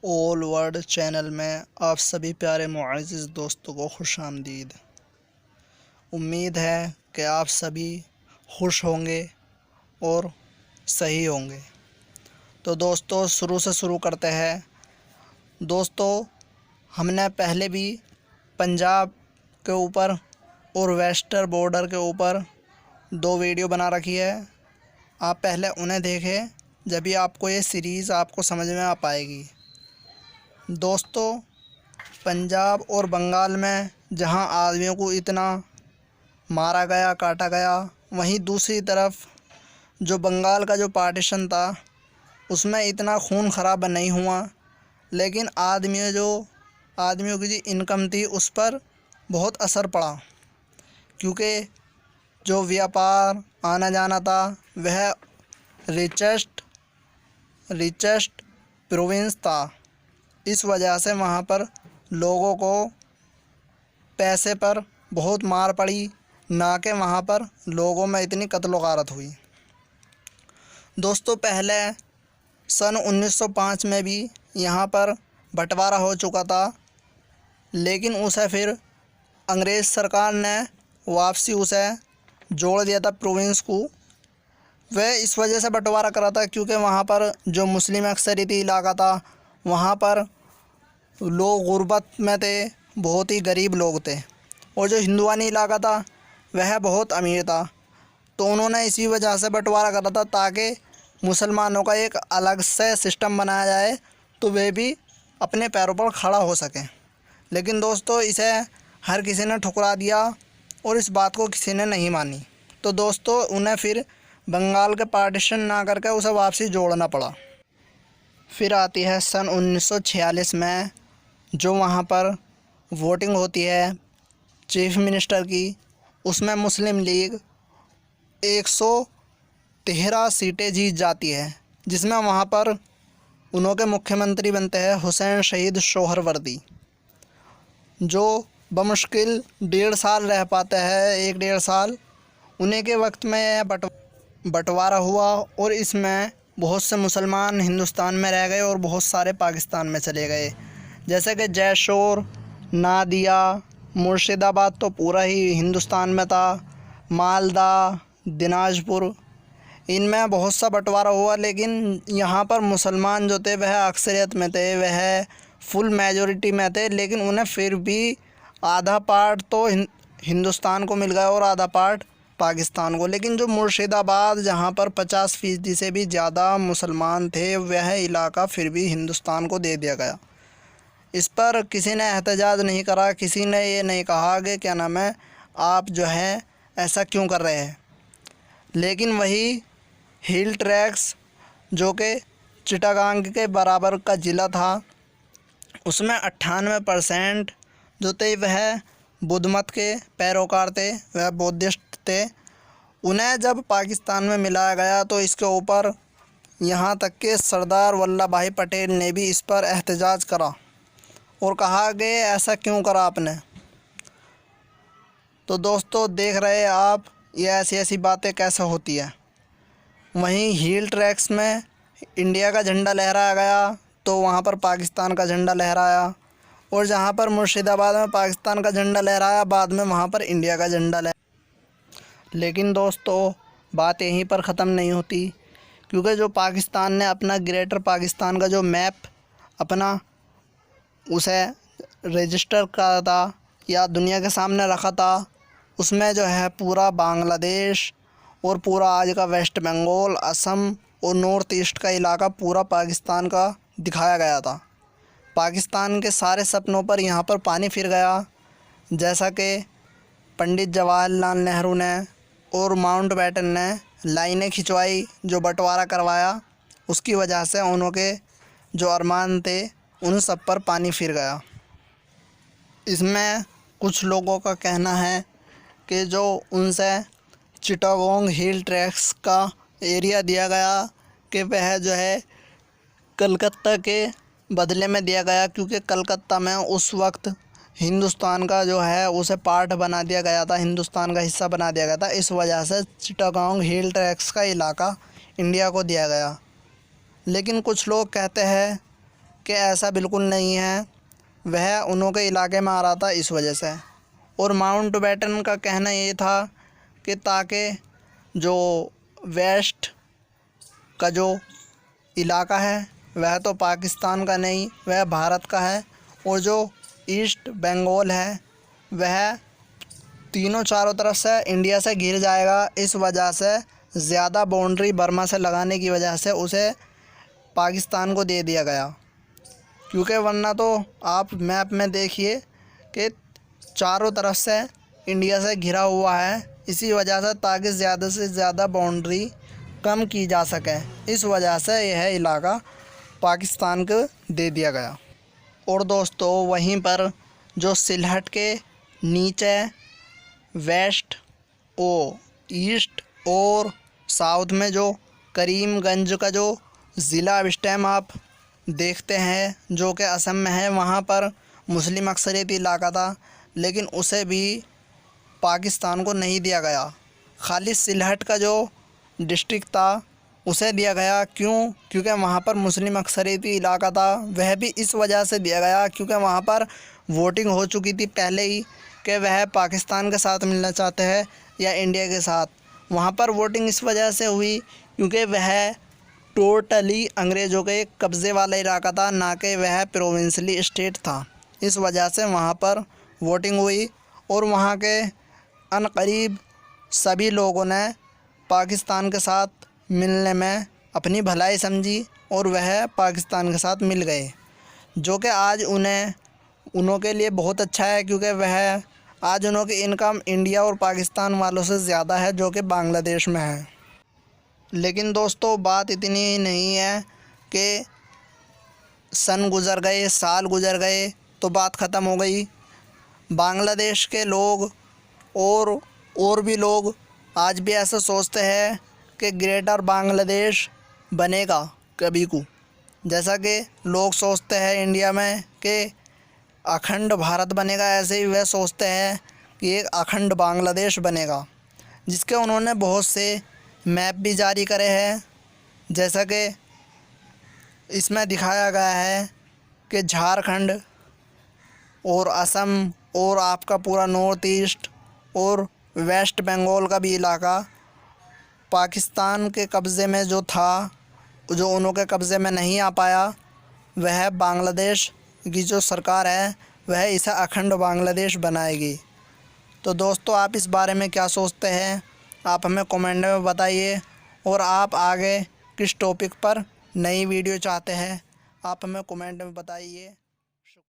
All world channel में आप सभी प्यारे मुअज़्ज़िज़ दोस्तों को खुशामदीद। उम्मीद है कि आप सभी खुश होंगे और सही होंगे। तो दोस्तों शुरू से शुरू करते हैं। दोस्तों हमने पहले भी पंजाब के ऊपर और वेस्टर्न बॉर्डर के ऊपर 2 वीडियो बना रखी है। आप पहले उन्हें देखें, जब भी आपको ये सीरीज़ आपको समझ में आ पाएगी। दोस्तों पंजाब और बंगाल में जहां आदमियों को इतना मारा गया, काटा गया, वहीं दूसरी तरफ जो बंगाल का जो पार्टीशन था उसमें इतना खून खराबा नहीं हुआ, लेकिन आदमियों की जो इनकम थी उस पर बहुत असर पड़ा, क्योंकि जो व्यापार आना जाना था वह रिचेस्ट प्रोविंस था। इस वजह से वहाँ पर लोगों को पैसे पर बहुत मार पड़ी, ना कि वहाँ पर लोगों में इतनी कत्ल गारत हुई। दोस्तों पहले सन 1905 में भी यहाँ पर बंटवारा हो चुका था, लेकिन उसे फिर अंग्रेज़ सरकार ने वापसी उसे जोड़ दिया था प्रोविंस को। वह इस वजह से बंटवारा करा था क्योंकि वहाँ पर जो मुस्लिम अक्सरियती इलाका था वहाँ पर लोग गुर्बत में थे, बहुत ही गरीब लोग थे, और जो हिंदुआनी इलाका था वह बहुत अमीर था। तो उन्होंने इसी वजह से बंटवारा करा था ताकि मुसलमानों का एक अलग से सिस्टम बनाया जाए तो वे भी अपने पैरों पर खड़ा हो सकें। लेकिन दोस्तों इसे हर किसी ने ठुकरा दिया और इस बात को किसी ने नहीं मानी। तो दोस्तों उन्हें फिर बंगाल के पार्टीशन ना करके उसे वापसी जोड़ना पड़ा। फिर आती है सन 1946 में, जो वहाँ पर वोटिंग होती है चीफ मिनिस्टर की, उसमें मुस्लिम लीग 113 सीटें जीत जाती है, जिसमें वहाँ पर उनके मुख्यमंत्री बनते हैं हुसैन शहीद सोहरवर्दी, जो बमुश्किल 1.5 साल रह पाते हैं, 1-1.5 साल। उन्हीं के वक्त में यह बंटवारा हुआ और इसमें बहुत से मुसलमान हिंदुस्तान में रह गए और बहुत सारे पाकिस्तान में चले गए। जैसे कि जैशोर, नादिया, मुर्शिदाबाद तो पूरा ही हिंदुस्तान में था, मालदा, दिनाजपुर, इनमें बहुत सा बंटवारा हुआ। लेकिन यहाँ पर मुसलमान जो थे वह अक्सरियत में थे, वह फुल मेजॉरिटी में थे, लेकिन उन्हें फिर भी आधा पार्ट तो हिंदुस्तान को मिल गया और आधा पार्ट पाकिस्तान को। लेकिन जो मुर्शिदाबाद, जहाँ पर 50% से भी ज़्यादा मुसलमान थे, वह इलाका फिर भी हिंदुस्तान को दे दिया गया। इस पर किसी ने एहतजाज नहीं करा, किसी ने ये नहीं कहा कि क्या नाम है आप जो है ऐसा क्यों कर रहे हैं। लेकिन वही हिल ट्रैक्स जो कि चिटागांग के बराबर का ज़िला था, उसमें 98% जो थे वह बुद्ध मत के पैरोकार थे, वह बौद्धिस्ट थे। उन्हें जब पाकिस्तान में मिलाया गया तो इसके ऊपर यहाँ तक कि सरदार वल्लभ भाई पटेल ने भी इस पर एहतजाज करा और कहा कि ऐसा क्यों करा आपने। तो दोस्तों देख रहे हैं आप ये ऐसी बातें कैसे होती है। वहीं हील ट्रैक्स में इंडिया का झंडा लहराया गया तो वहाँ पर पाकिस्तान का झंडा लहराया, और जहाँ पर मुर्शिदाबाद में पाकिस्तान का झंडा लहराया बाद में वहाँ पर इंडिया का झंडा लहराया। लेकिन दोस्तों बात यहीं पर ख़त्म नहीं होती, क्योंकि जो पाकिस्तान ने अपना ग्रेटर पाकिस्तान का जो मैप अपना उसे रजिस्टर करा था या दुनिया के सामने रखा था, उसमें जो है पूरा बांग्लादेश और पूरा आज का वेस्ट बंगाल, असम और नॉर्थ ईस्ट का इलाका पूरा पाकिस्तान का दिखाया गया था। पाकिस्तान के सारे सपनों पर यहाँ पर पानी फिर गया, जैसा कि पंडित जवाहरलाल नेहरू ने और माउंटबेटन ने लाइनें खिंचवाई, जो बंटवारा करवाया, उसकी वजह से उनके जो अरमान थे उन सब पर पानी फिर गया। इसमें कुछ लोगों का कहना है कि जो उनसे चिटागोंग हिल ट्रैक्स का एरिया दिया गया कि वह जो है कलकत्ता के बदले में दिया गया, क्योंकि कलकत्ता में उस वक्त हिंदुस्तान का जो है उसे पार्ट बना दिया गया था, हिंदुस्तान का हिस्सा बना दिया गया था। इस वजह से चिटागोंग हिल ट्रैक्स का इलाका इंडिया को दिया गया। लेकिन कुछ लोग कहते हैं कि ऐसा बिल्कुल नहीं है, वह उन्हों के इलाके में आ रहा था इस वजह से। और माउंटबेटन का कहना ये था कि ताकि जो वेस्ट का जो इलाका है वह तो पाकिस्तान का नहीं, वह भारत का है, और जो ईस्ट बंगाल है वह तीनों चारों तरफ से इंडिया से घिर जाएगा। इस वजह से ज़्यादा बाउंड्री बर्मा से लगाने की वजह से उसे पाकिस्तान को दे दिया गया, क्योंकि वरना तो आप मैप में देखिए कि चारों तरफ से इंडिया से घिरा हुआ है। इसी वजह से ताकि ज़्यादा से ज़्यादा बाउंड्री कम की जा सके, इस वजह से यह इलाका पाकिस्तान को दे दिया गया। और दोस्तों वहीं पर जो सिलहट के नीचे वेस्ट और ईस्ट और साउथ में जो करीमगंज का जो ज़िला अब इस टाइम आप देखते हैं जो कि असम में है, वहाँ पर मुस्लिम अक्सरियती इलाका था, लेकिन उसे भी पाकिस्तान को नहीं दिया गया। खाली सिलहट का जो डिस्ट्रिक्ट था उसे दिया गया। क्यों? क्योंकि वहाँ पर मुस्लिम अक्सरियती इलाका था। वह भी इस वजह से दिया गया क्योंकि वहाँ पर वोटिंग हो चुकी थी पहले ही कि वह पाकिस्तान के साथ मिलना चाहते हैं या इंडिया के साथ। वहाँ पर वोटिंग इस वजह से हुई क्योंकि वह टोटली अंग्रेज़ों के कब्ज़े वाला इलाका था, ना कि वह प्रोविंशली स्टेट था। इस वजह से वहाँ पर वोटिंग हुई और वहाँ के अनकरीब सभी लोगों ने पाकिस्तान के साथ मिलने में अपनी भलाई समझी और वह पाकिस्तान के साथ मिल गए, जो कि आज उन्हों के लिए बहुत अच्छा है, क्योंकि वह आज उन्हों की इनकम इंडिया और पाकिस्तान वालों से ज़्यादा है जो कि बांग्लादेश में है। लेकिन दोस्तों बात इतनी ही नहीं है कि सन गुज़र गए, साल गुज़र गए तो बात ख़त्म हो गई। बांग्लादेश के लोग और भी लोग आज भी ऐसा सोचते हैं कि ग्रेटर बांग्लादेश बनेगा कभी को, जैसा कि लोग सोचते हैं इंडिया में कि अखंड भारत बनेगा, ऐसे ही वह सोचते हैं कि एक अखंड बांग्लादेश बनेगा, जिसके उन्होंने बहुत से मैप भी जारी करे हैं। जैसा कि इसमें दिखाया गया है कि झारखंड और असम और आपका पूरा नॉर्थ ईस्ट और वेस्ट बंगाल का भी इलाका पाकिस्तान के कब्ज़े में जो था, जो उन्हों के कब्ज़े में नहीं आ पाया, वह बांग्लादेश की जो सरकार है वह इसे अखंड बांग्लादेश बनाएगी। तो दोस्तों आप इस बारे में क्या सोचते हैं, आप हमें कमेंट में बताइए। और आप आगे किस टॉपिक पर नई वीडियो चाहते हैं आप हमें कमेंट में बताइए।